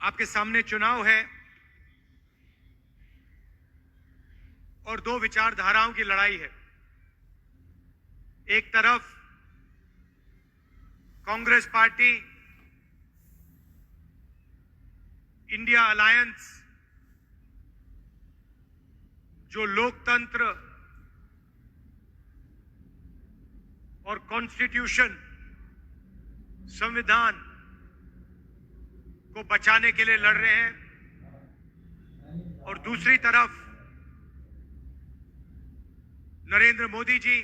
आपके सामने चुनाव है और दो विचारधाराओं की लड़ाई है। एक तरफ कांग्रेस पार्टी, इंडिया अलायंस, जो लोकतंत्र और कॉन्स्टिट्यूशन, संविधान को बचाने के लिए लड़ रहे हैं, और दूसरी तरफ नरेंद्र मोदी जी,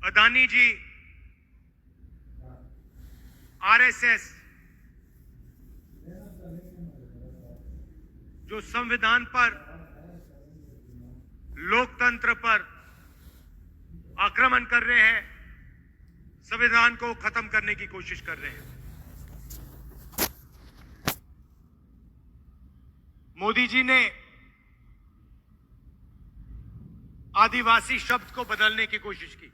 अदानी जी, आरएसएस, जो संविधान पर, लोकतंत्र पर आक्रमण कर रहे हैं, संविधान को खत्म करने की कोशिश कर रहे हैं। मोदी जी ने आदिवासी शब्द को बदलने की कोशिश की।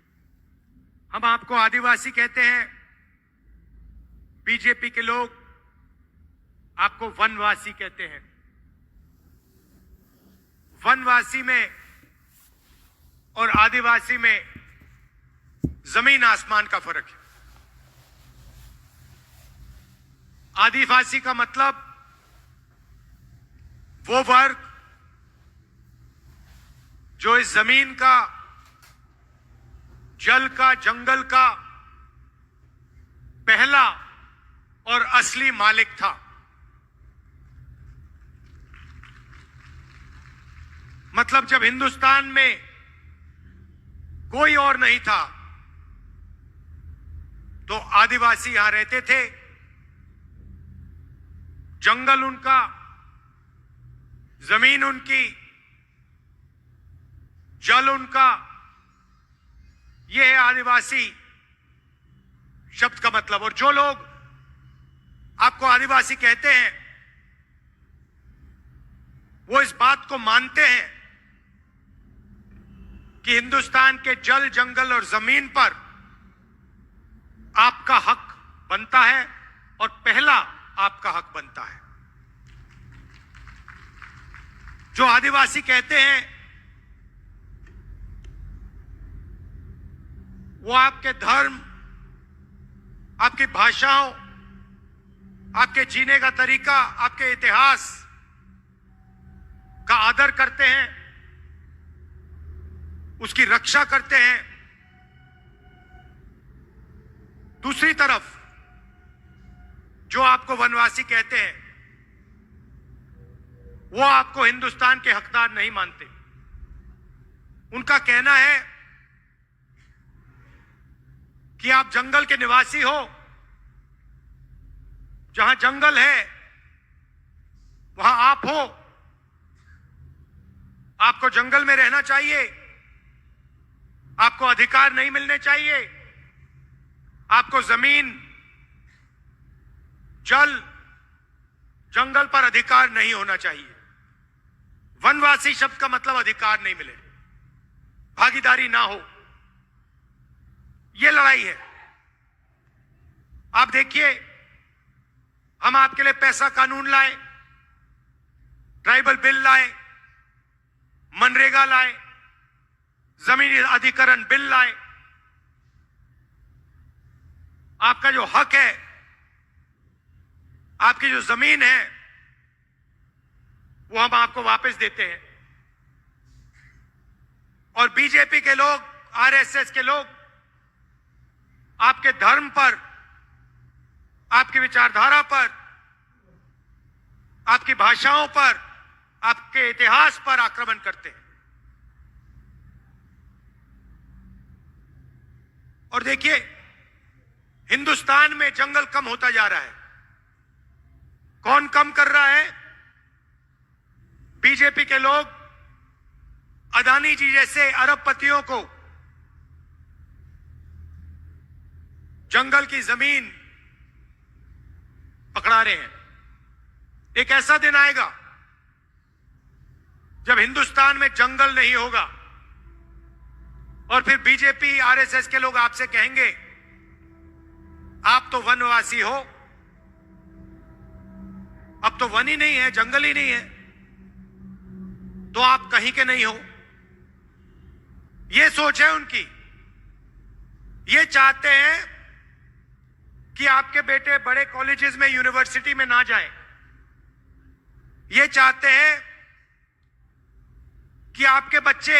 हम आपको आदिवासी कहते हैं, बीजेपी के लोग आपको वनवासी कहते हैं। वनवासी में और आदिवासी में जमीन आसमान का फर्क है। आदिवासी का मतलब वो वर्ग जो इस जमीन का, जल का, जंगल का पहला और असली मालिक था। मतलब जब हिंदुस्तान में कोई और नहीं था तो आदिवासी यहां रहते थे। जंगल उनका, जमीन उनकी, जल उनका। यह है आदिवासी शब्द का मतलब। और जो लोग आपको आदिवासी कहते हैं वो इस बात को मानते हैं कि हिंदुस्तान के जल, जंगल और जमीन पर आपका हक बनता है और पहला आपका हक बनता है। जो आदिवासी कहते हैं वो आपके धर्म, आपकी भाषाओं, आपके जीने का तरीका, आपके इतिहास का आदर करते हैं, उसकी रक्षा करते हैं। दूसरी तरफ जो आपको वनवासी कहते हैं वो आपको हिंदुस्तान के हकदार नहीं मानते। उनका कहना है कि आप जंगल के निवासी हो, जहां जंगल है वहां आप हो, आपको जंगल में रहना चाहिए, आपको अधिकार नहीं मिलने चाहिए, आपको जमीन, जल, जंगल पर अधिकार नहीं होना चाहिए। वनवासी शब्द का मतलब अधिकार नहीं मिले, भागीदारी ना हो। यह लड़ाई है। आप देखिए, हम आपके लिए पैसा कानून लाए, ट्राइबल बिल लाए, मनरेगा लाए, जमीन अधिग्रहण बिल लाए। आपका जो हक है, आपकी जो जमीन है, वो हम आपको वापस देते हैं। और बीजेपी के लोग, आरएसएस के लोग आपके धर्म पर, आपकी विचारधारा पर, आपकी भाषाओं पर, आपके इतिहास पर आक्रमण करते हैं। और देखिए, हिंदुस्तान में जंगल कम होता जा रहा है। कौन कम कर रहा है? बीजेपी के लोग अदानी जी जैसे अरबपतियों को जंगल की जमीन पकड़ा रहे हैं। एक ऐसा दिन आएगा जब हिंदुस्तान में जंगल नहीं होगा और फिर बीजेपी, आरएसएस के लोग आपसे कहेंगे आप तो वनवासी हो, अब तो वन ही नहीं है, जंगल ही नहीं है, तो आप कहीं के नहीं हो। ये सोच है उनकी। ये चाहते हैं कि आपके बेटे बड़े कॉलेजेस में, यूनिवर्सिटी में ना जाएं। ये चाहते हैं कि आपके बच्चे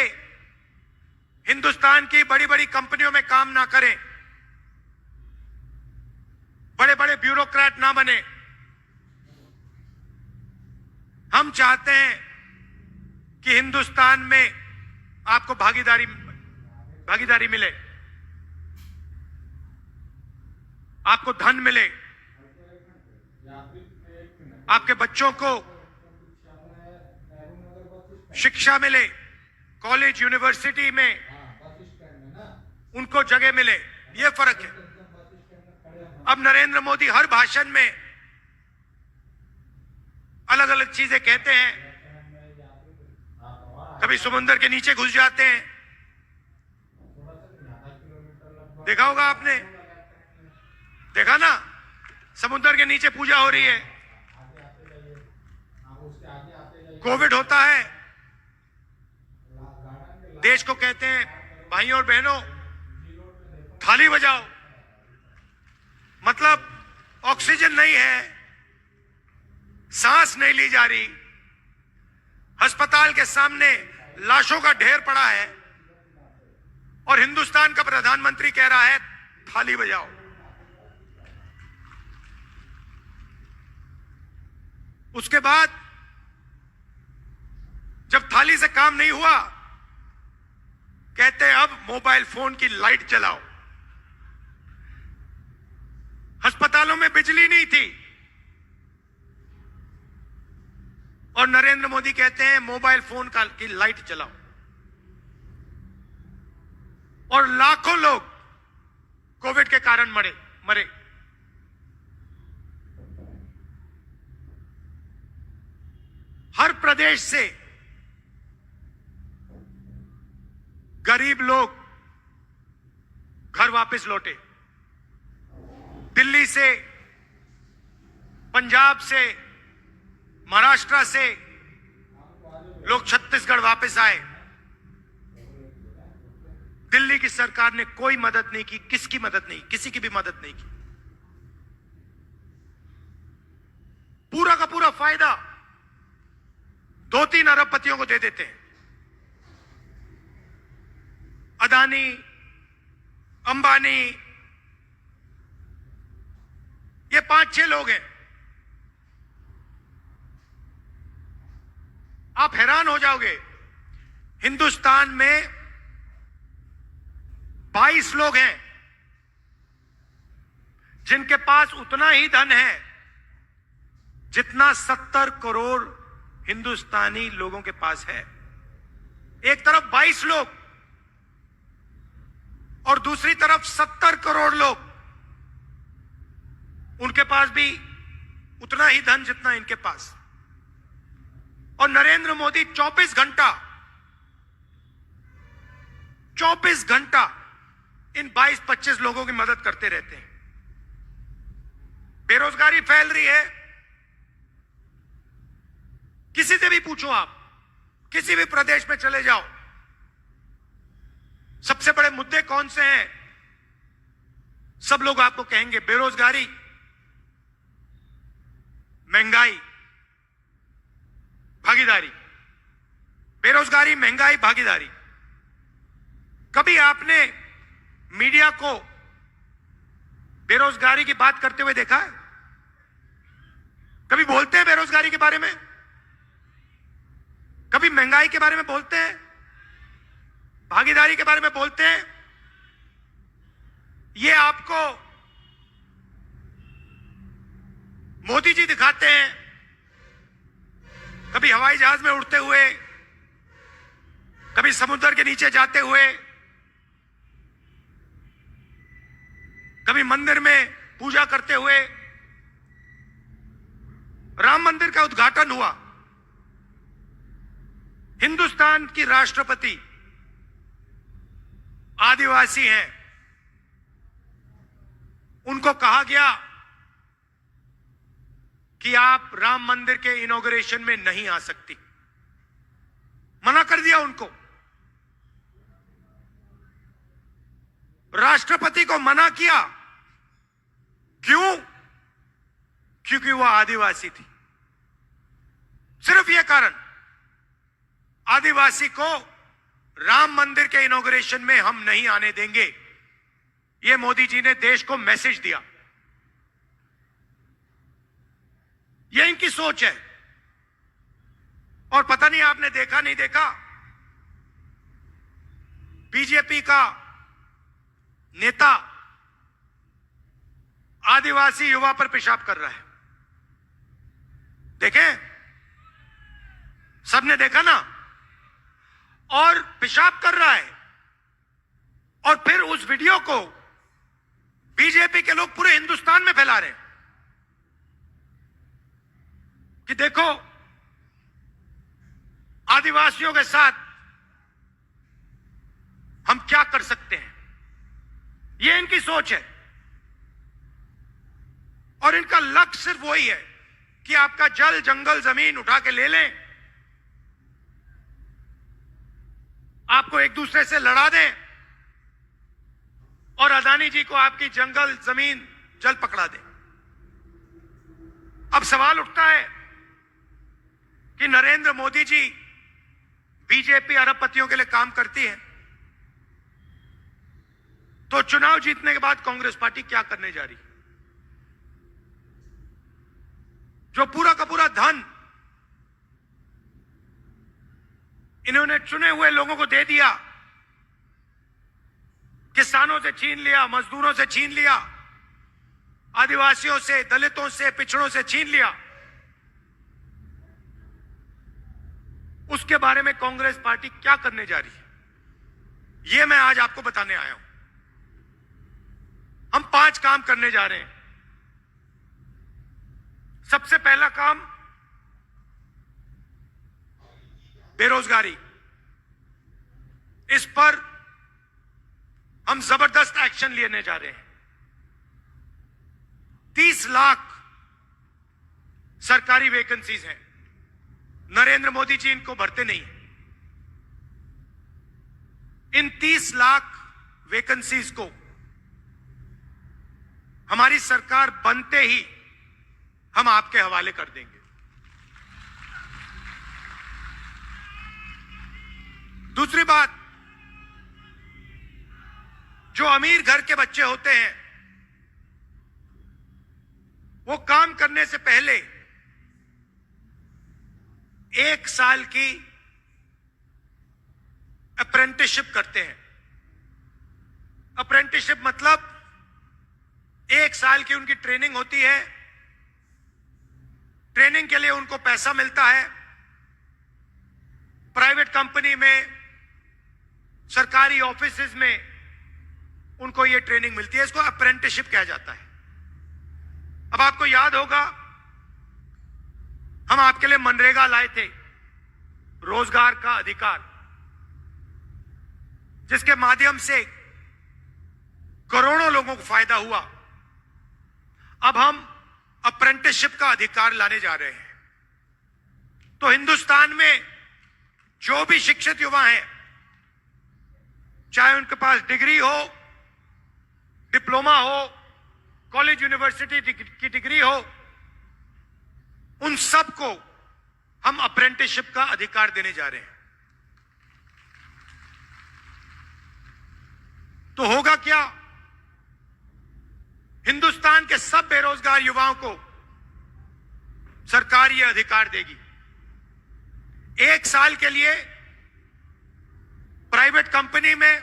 हिंदुस्तान की बड़ी बड़ी कंपनियों में काम ना करें, बड़े बड़े ब्यूरोक्रेट ना बने। हम चाहते हैं कि हिंदुस्तान में आपको भागीदारी मिले, आपको धन मिले, आपके बच्चों को शिक्षा मिले, कॉलेज यूनिवर्सिटी में उनको जगह मिले। यह फर्क है। अब नरेंद्र मोदी हर भाषण में अलग अलग चीजें कहते हैं। कभी समुद्र के नीचे घुस जाते हैं, देखा होगा आपने, देखा ना, समुद्र के नीचे पूजा हो रही है, कोविड होता है, देश को कहते हैं भाइयों और बहनों थाली बजाओ, मतलब ऑक्सीजन नहीं है, सांस नहीं ली जा रही, अस्पताल के सामने लाशों का ढेर पड़ा है, और हिंदुस्तान का प्रधानमंत्री कह रहा है थाली बजाओ। उसके बाद जब थाली से काम नहीं हुआ, कहते हैं अब मोबाइल फोन की लाइट जलाओ। अस्पतालों में बिजली नहीं थी और नरेंद्र मोदी कहते हैं मोबाइल फोन की लाइट जलाओ, और लाखों लोग कोविड के कारण मरे। हर प्रदेश से गरीब लोग घर वापस लौटे। दिल्ली से, पंजाब से, महाराष्ट्र से लोग छत्तीसगढ़ वापस आए। दिल्ली की सरकार ने कोई मदद नहीं की, किसकी मदद नहीं, किसी की भी मदद नहीं की। पूरा का पूरा फायदा 2-3 अरबपतियों को दे देते हैं। अदानी, अंबानी, ये 5-6 लोग हैं। आप हैरान हो जाओगे, हिंदुस्तान में 22 लोग हैं जिनके पास उतना ही धन है जितना 70 करोड़ हिंदुस्तानी लोगों के पास है। एक तरफ 22 लोग और दूसरी तरफ 70 करोड़ लोग, उनके पास भी उतना ही धन जितना इनके पास। और नरेंद्र मोदी 24 घंटा इन 22-25 लोगों की मदद करते रहते हैं। बेरोजगारी फैल रही है, किसी से भी पूछो, आप किसी भी प्रदेश में चले जाओ, सबसे बड़े मुद्दे कौन से हैं? सब लोग आपको कहेंगे बेरोजगारी, महंगाई, भागीदारी। बेरोजगारी, महंगाई, भागीदारी। कभी आपने मीडिया को बेरोजगारी की बात करते हुए देखा है? कभी बोलते हैं बेरोजगारी के बारे में? कभी महंगाई के बारे में बोलते हैं? भागीदारी के बारे में बोलते हैं? ये आपको मोदी जी दिखाते हैं, कभी हवाई जहाज में उड़ते हुए, कभी समुद्र के नीचे जाते हुए, कभी मंदिर में पूजा करते हुए। राम मंदिर का उद्घाटन हुआ, हिंदुस्तान की राष्ट्रपति आदिवासी हैं, उनको कहा गया कि आप राम मंदिर के इनॉग्रेशन में नहीं आ सकती, मना कर दिया उनको। राष्ट्रपति को मना किया, क्यों? क्योंकि वह आदिवासी थी। सिर्फ यह कारण, आदिवासी को राम मंदिर के इनॉग्रेशन में हम नहीं आने देंगे। यह मोदी जी ने देश को मैसेज दिया। यह इनकी सोच है। और पता नहीं आपने देखा नहीं देखा, बीजेपी का नेता आदिवासी युवा पर पेशाब कर रहा है। देखें, सबने देखा ना, और पेशाब कर रहा है। और फिर उस वीडियो को बीजेपी के लोग पूरे हिंदुस्तान में फैला रहे हैं कि देखो, आदिवासियों के साथ हम क्या कर सकते हैं। यह इनकी सोच है। और इनका लक्ष्य सिर्फ वही है कि आपका जल, जंगल, जमीन उठा के ले लें, आपको एक दूसरे से लड़ा दें और अदानी जी को आपकी जंगल, जमीन, जल पकड़ा दें। अब सवाल उठता है कि नरेंद्र मोदी जी, बीजेपी अरबपतियों के लिए काम करती है, तो चुनाव जीतने के बाद कांग्रेस पार्टी क्या करने जा रही है? जो पूरा का पूरा धन इन्होंने चुने हुए लोगों को दे दिया, किसानों से छीन लिया, मजदूरों से छीन लिया, आदिवासियों से, दलितों से, पिछड़ों से छीन लिया, उसके बारे में कांग्रेस पार्टी क्या करने जा रही है, यह मैं आज आपको बताने आया हूं। हम 5 काम करने जा रहे हैं। सबसे पहला काम, बेरोजगारी। इस पर हम जबरदस्त एक्शन लेने जा रहे हैं। 30 लाख सरकारी वैकेंसीज हैं। नरेंद्र मोदी जी इनको भरते नहीं हैं। इन 30 लाख वैकेंसीज को हमारी सरकार बनते ही हम आपके हवाले कर देंगे। दूसरी बात, जो अमीर घर के बच्चे होते हैं, वो काम करने से पहले 1 साल की अप्रेंटिसशिप करते हैं। अप्रेंटिसशिप मतलब 1 साल की उनकी ट्रेनिंग होती है। ट्रेनिंग के लिए उनको पैसा मिलता है। प्राइवेट कंपनी में, सरकारी ऑफिसेज में उनको यह ट्रेनिंग मिलती है। इसको अप्रेंटिसशिप कहा जाता है। अब आपको याद होगा, हम आपके लिए मनरेगा लाए थे, रोजगार का अधिकार, जिसके माध्यम से करोड़ों लोगों को फायदा हुआ। अब हम अप्रेंटिसशिप का अधिकार लाने जा रहे हैं। तो हिंदुस्तान में जो भी शिक्षित युवा हैं, चाहे उनके पास डिग्री हो, डिप्लोमा हो, कॉलेज यूनिवर्सिटी की डिग्री हो, उन सबको हम अप्रेंटिसशिप का अधिकार देने जा रहे हैं। तो होगा क्या? हिंदुस्तान के सब बेरोजगार युवाओं को सरकार यह अधिकार देगी। 1 साल के लिए प्राइवेट कंपनी में,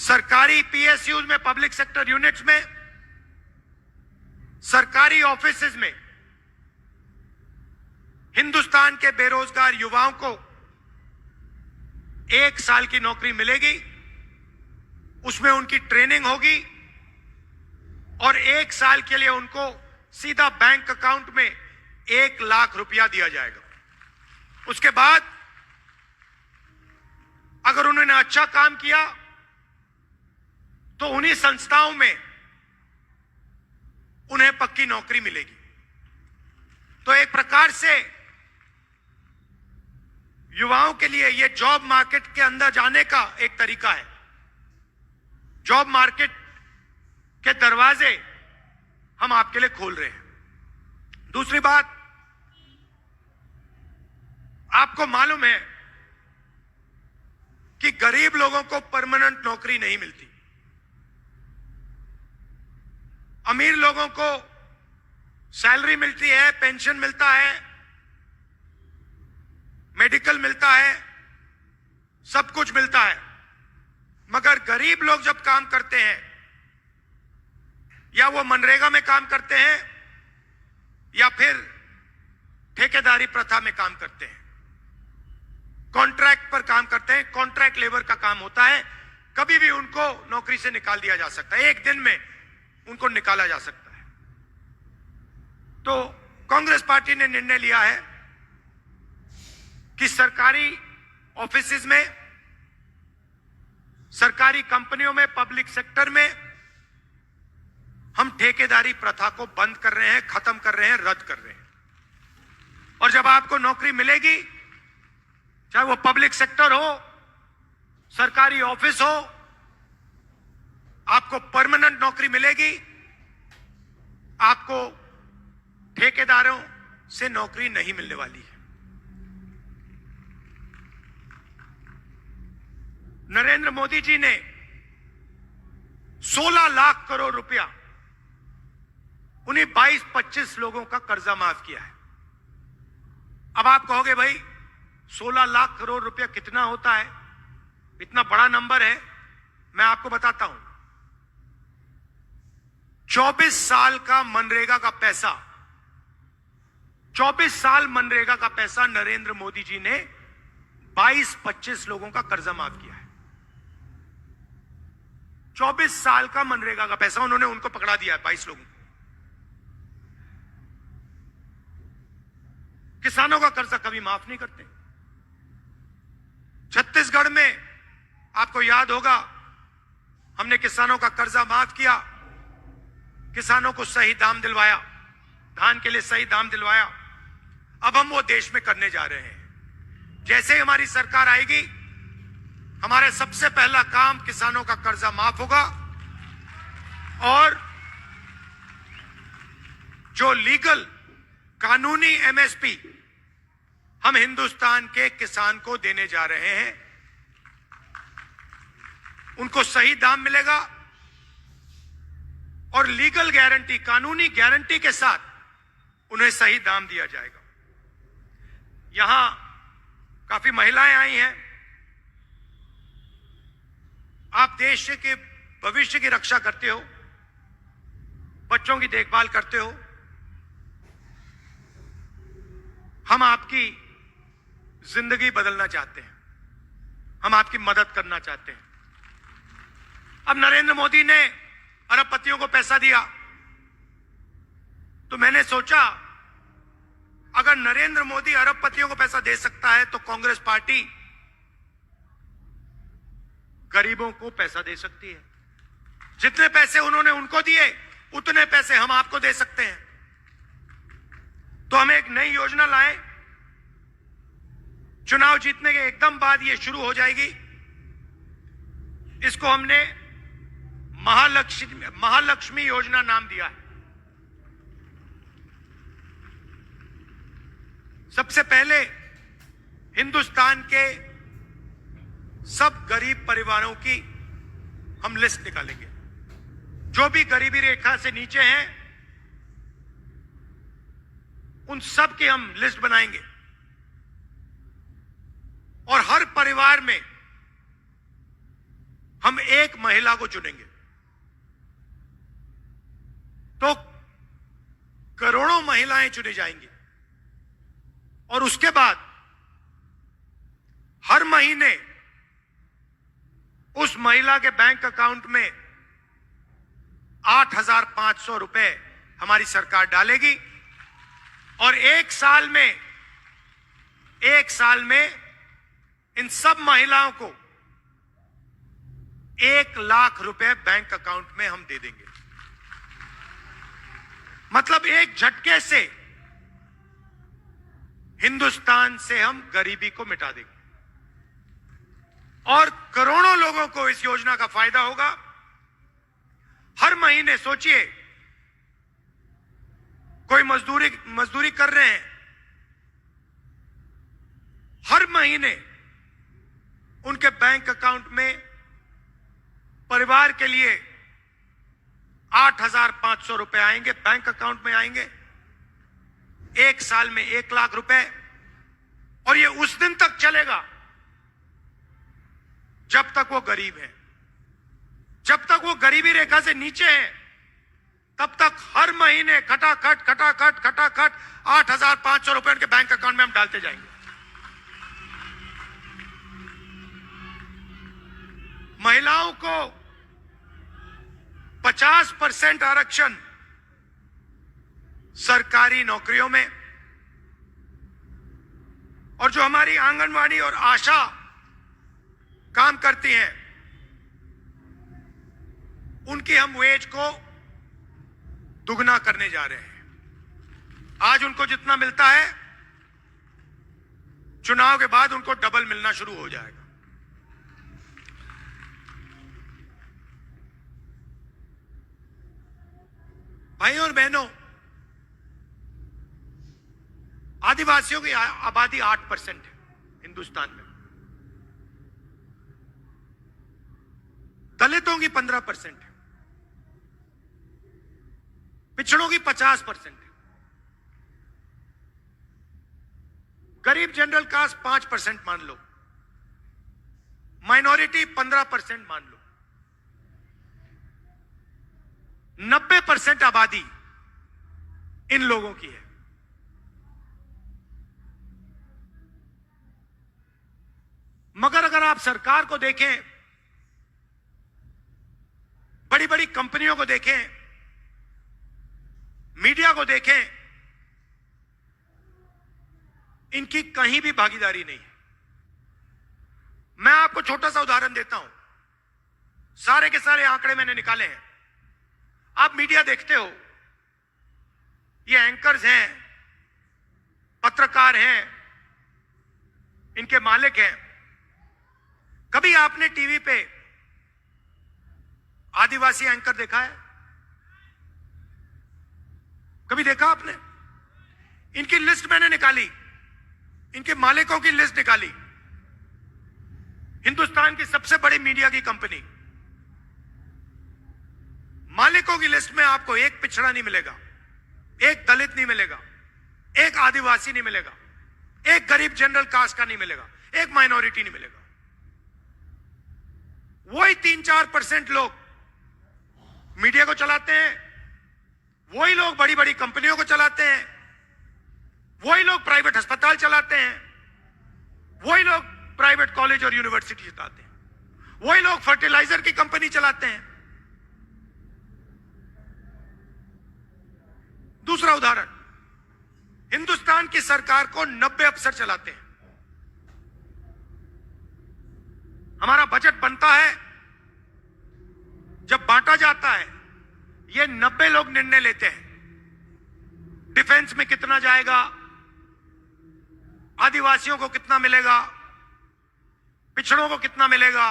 सरकारी पीएसयूज में, पब्लिक सेक्टर यूनिट्स में, सरकारी ऑफिसेज में हिंदुस्तान के बेरोजगार युवाओं को 1 साल की नौकरी मिलेगी। उसमें उनकी ट्रेनिंग होगी और 1 साल के लिए उनको सीधा बैंक अकाउंट में 1 लाख रुपया दिया जाएगा। उसके बाद अगर उन्होंने अच्छा काम किया तो उन्हीं संस्थाओं में उन्हें पक्की उनकी नौकरी मिलेगी। तो एक प्रकार से युवाओं के लिए यह जॉब मार्केट के अंदर जाने का एक तरीका है। जॉब मार्केट के दरवाजे हम आपके लिए खोल रहे हैं। दूसरी बात, आपको मालूम है कि गरीब लोगों को परमानेंट नौकरी नहीं मिलती। अमीर लोगों को सैलरी मिलती है, पेंशन मिलता है, मेडिकल मिलता है, सब कुछ मिलता है। मगर गरीब लोग जब काम करते हैं, या वो मनरेगा में काम करते हैं या फिर ठेकेदारी प्रथा में काम करते हैं, कॉन्ट्रैक्ट पर काम करते हैं, कॉन्ट्रैक्ट लेबर का काम होता है, कभी भी उनको नौकरी से निकाल दिया जा सकता है, एक दिन में उनको निकाला जा सकता है। तो कांग्रेस पार्टी ने निर्णय लिया है कि सरकारी ऑफिसेज में, सरकारी कंपनियों में, पब्लिक सेक्टर में हम ठेकेदारी प्रथा को बंद कर रहे हैं, खत्म कर रहे हैं, रद्द कर रहे हैं। और जब आपको नौकरी मिलेगी, चाहे वो पब्लिक सेक्टर हो, सरकारी ऑफिस हो, आपको परमानेंट नौकरी मिलेगी। आपको ठेकेदारों से नौकरी नहीं मिलने वाली है। नरेंद्र मोदी जी ने 16 लाख करोड़ रुपया उन्हीं 22-25 लोगों का कर्जा माफ किया है। अब आप कहोगे भाई 16 लाख करोड़ रुपया कितना होता है, इतना बड़ा नंबर है। मैं आपको बताता हूं, 24 साल का मनरेगा का पैसा, 24 साल मनरेगा का पैसा नरेंद्र मोदी जी ने 22-25 लोगों का कर्जा माफ किया है। 24 साल का मनरेगा का पैसा उन्होंने उनको पकड़ा दिया है, 22 लोगों को। किसानों का कर्जा कभी माफ नहीं करते। छत्तीसगढ़ में आपको याद होगा, हमने किसानों का कर्जा माफ किया, किसानों को सही दाम दिलवाया, धान के लिए सही दाम दिलवाया। अब हम वो देश में करने जा रहे हैं। जैसे ही हमारी सरकार आएगी, हमारा सबसे पहला काम किसानों का कर्जा माफ होगा और जो लीगल कानूनी एमएसपी हम हिंदुस्तान के किसान को देने जा रहे हैं, उनको सही दाम मिलेगा और लीगल गारंटी, कानूनी गारंटी के साथ उन्हें सही दाम दिया जाएगा। यहां काफी महिलाएं आई हैं। आप देश के भविष्य की रक्षा करते हो, बच्चों की देखभाल करते हो। हम आपकी जिंदगी बदलना चाहते हैं, हम आपकी मदद करना चाहते हैं। अब नरेंद्र मोदी ने अरबपतियों को पैसा दिया, तो मैंने सोचा अगर नरेंद्र मोदी अरबपतियों को पैसा दे सकता है तो कांग्रेस पार्टी गरीबों को पैसा दे सकती है। जितने पैसे उन्होंने उनको दिए, उतने पैसे हम आपको दे सकते हैं। तो हम एक नई योजना लाए, चुनाव जीतने के एकदम बाद ये शुरू हो जाएगी। इसको हमने महालक्ष्मी योजना नाम दिया है। सबसे पहले हिंदुस्तान के सब गरीब परिवारों की हम लिस्ट निकालेंगे। जो भी गरीबी रेखा से नीचे हैं, उन सब की हम लिस्ट बनाएंगे और हर परिवार में हम एक महिला को चुनेंगे। तो करोड़ों महिलाएं चुनी जाएंगी और उसके बाद हर महीने उस महिला के बैंक अकाउंट में 8,500 रुपए हमारी सरकार डालेगी और एक साल में इन सब महिलाओं को 1 लाख रुपए बैंक अकाउंट में हम दे देंगे। मतलब एक झटके से हिंदुस्तान से हम गरीबी को मिटा देंगे और करोड़ों लोगों को इस योजना का फायदा होगा। हर महीने सोचिए, कोई मजदूरी कर रहे हैं, हर महीने उनके बैंक अकाउंट में परिवार के लिए 8,500 रुपए आएंगे, बैंक अकाउंट में आएंगे। एक साल में 1 लाख रुपए, और ये उस दिन तक चलेगा जब तक वो गरीब है। जब तक वो गरीबी रेखा से नीचे है, तब तक हर महीने खटाखट 8,500 रुपए उनके बैंक अकाउंट में हम डालते जाएंगे। महिलाओं को 50% आरक्षण सरकारी नौकरियों में, और जो हमारी आंगनवाड़ी और आशा काम करती हैं, उनकी हम वेज को दुगना करने जा रहे हैं। आज उनको जितना मिलता है, चुनाव के बाद उनको डबल मिलना शुरू हो जाएगा। भाइयों और बहनों, आदिवासियों की आबादी 8% है हिंदुस्तान में, दलितों की 15% है, पिछड़ों की 50% है, गरीब जनरल कास्ट 5% मान लो, माइनॉरिटी 15% मान लो, 90% आबादी इन लोगों की है। मगर अगर आप सरकार को देखें, बड़ी बड़ी कंपनियों को देखें, मीडिया को देखें, इनकी कहीं भी भागीदारी नहीं है। मैं आपको छोटा सा उदाहरण देता हूं, सारे के सारे आंकड़े मैंने निकाले हैं। आप मीडिया देखते हो, ये एंकर्स हैं, पत्रकार हैं, इनके मालिक हैं। कभी आपने टीवी पे आदिवासी एंकर देखा है? कभी देखा आपने? इनकी लिस्ट मैंने निकाली, इनके मालिकों की लिस्ट निकाली। हिंदुस्तान की सबसे बड़ी मीडिया की कंपनी, मालिकों की लिस्ट में आपको एक पिछड़ा नहीं मिलेगा, एक दलित नहीं मिलेगा, एक आदिवासी नहीं मिलेगा, एक गरीब जनरल कास्ट का नहीं मिलेगा, एक माइनॉरिटी नहीं मिलेगा। वही 3-4% लोग मीडिया को चलाते हैं, वही लोग बड़ी बड़ी कंपनियों को चलाते हैं, वही लोग प्राइवेट अस्पताल चलाते हैं, वही लोग प्राइवेट कॉलेज और यूनिवर्सिटी चलाते हैं, वही लोग फर्टिलाइजर की कंपनी चलाते हैं। दूसरा उदाहरण, हिंदुस्तान की सरकार को 90 अफसर चलाते हैं। हमारा बजट बनता है, जब बांटा जाता है, ये 90 लोग निर्णय लेते हैं। डिफेंस में कितना जाएगा, आदिवासियों को कितना मिलेगा, पिछड़ों को कितना मिलेगा,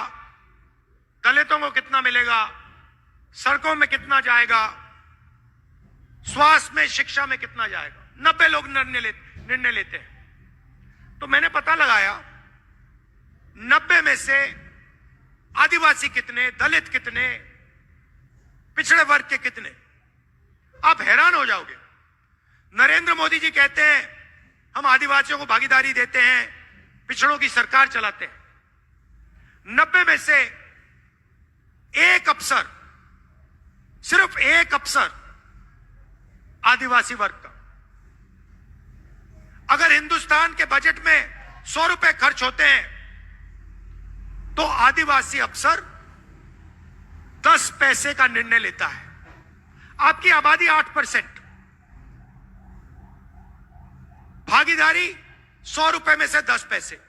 दलितों को कितना मिलेगा, सड़कों में कितना जाएगा, स्वास्थ्य में, शिक्षा में कितना जाएगा। 90 लोग निर्णय लेते हैं। तो मैंने पता लगाया, 90 में से आदिवासी कितने, दलित कितने, पिछड़े वर्ग के कितने। आप हैरान हो जाओगे। नरेंद्र मोदी जी कहते हैं हम आदिवासियों को भागीदारी देते हैं, पिछड़ों की सरकार चलाते हैं। 90 में से एक अफसर, सिर्फ एक अफसर आदिवासी वर्ग का। अगर हिंदुस्तान के बजट में 100 रुपए खर्च होते हैं, तो आदिवासी अफसर 10 पैसे का निर्णय लेता है। आपकी आबादी 8%, भागीदारी 100 रुपए में से 10 पैसे।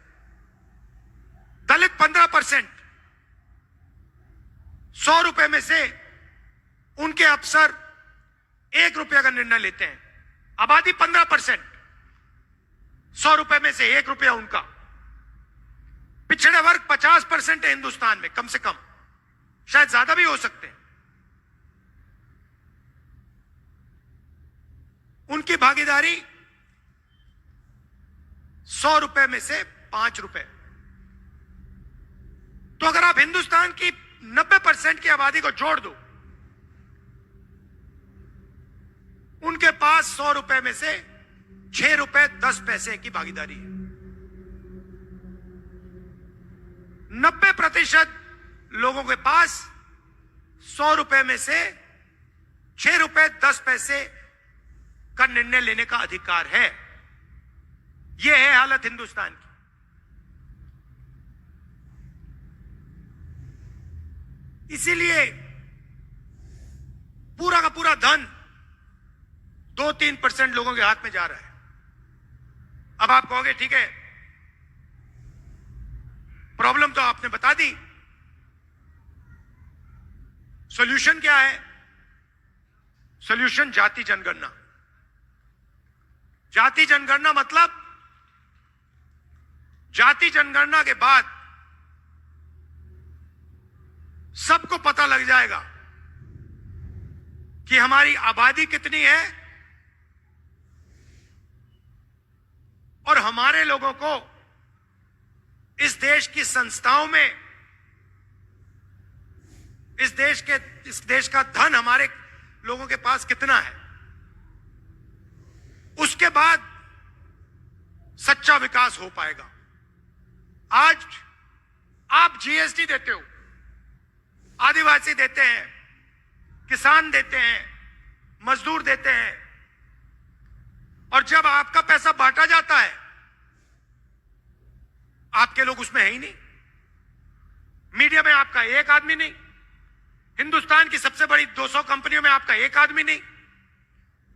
दलित 15%, 100 रुपए में से उनके अफसर 1 रुपया का निर्णय लेते हैं। आबादी 15%, 100 रुपए में से 1 रुपया उनका। पिछड़े वर्ग 50% है हिंदुस्तान में, कम से कम, शायद ज्यादा भी हो सकते हैं। उनकी भागीदारी 100 रुपए में से 5 रुपए। तो अगर आप हिंदुस्तान की 90% की आबादी को जोड़ दो, उनके पास 100 रुपए में से 6 रुपए 10 पैसे की भागीदारी है। 90% लोगों के पास 100 रुपए में से 6 रुपए 10 पैसे का निर्णय लेने का अधिकार है। यह है हालत हिंदुस्तान की। इसीलिए पूरा का पूरा धन 2-3% लोगों के हाथ में जा रहा है। अब आप कहोगे ठीक है, प्रॉब्लम तो आपने बता दी, सॉल्यूशन क्या है? सॉल्यूशन जाति जनगणना। जाति जनगणना मतलब जाति जनगणना के बाद सबको पता लग जाएगा कि हमारी आबादी कितनी है और हमारे लोगों को इस देश की संस्थाओं में, इस देश का धन हमारे लोगों के पास कितना है। उसके बाद सच्चा विकास हो पाएगा। आज आप जीएसटी देते हो, आदिवासी देते हैं, किसान देते हैं, मजदूर देते हैं, और जब आपका पैसा बांटा जाता है आपके लोग उसमें है ही नहीं। मीडिया में आपका एक आदमी नहीं, हिंदुस्तान की सबसे बड़ी 200 कंपनियों में आपका एक आदमी नहीं,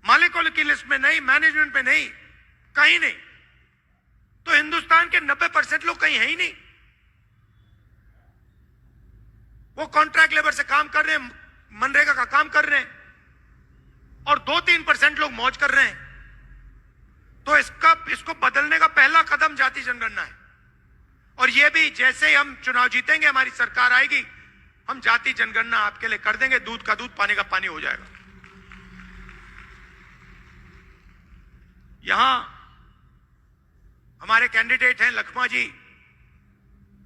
मालिकों की लिस्ट में नहीं, मैनेजमेंट में नहीं, कहीं नहीं। तो हिंदुस्तान के 90% लोग कहीं है ही नहीं। वो कॉन्ट्रैक्ट लेबर से काम कर रहे हैं, मनरेगा का काम कर रहे हैं, और 2-3% लोग मौज कर रहे हैं। तो इसको बदलने का पहला कदम जाति जनगणना है। और ये भी जैसे ही हम चुनाव जीतेंगे, हमारी सरकार आएगी, हम जाति जनगणना आपके लिए कर देंगे। दूध का दूध, पानी का पानी हो जाएगा। यहां हमारे कैंडिडेट हैं लखमा जी,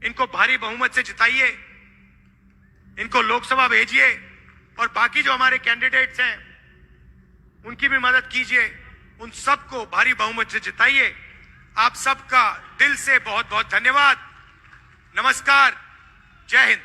इनको भारी बहुमत से जिताइए, इनको लोकसभा भेजिए, और बाकी जो हमारे कैंडिडेट्स हैं उनकी भी मदद कीजिए, उन सबको भारी बहुमत से जिताइए। आप सबका दिल से बहुत बहुत धन्यवाद। नमस्कार, जय हिंद।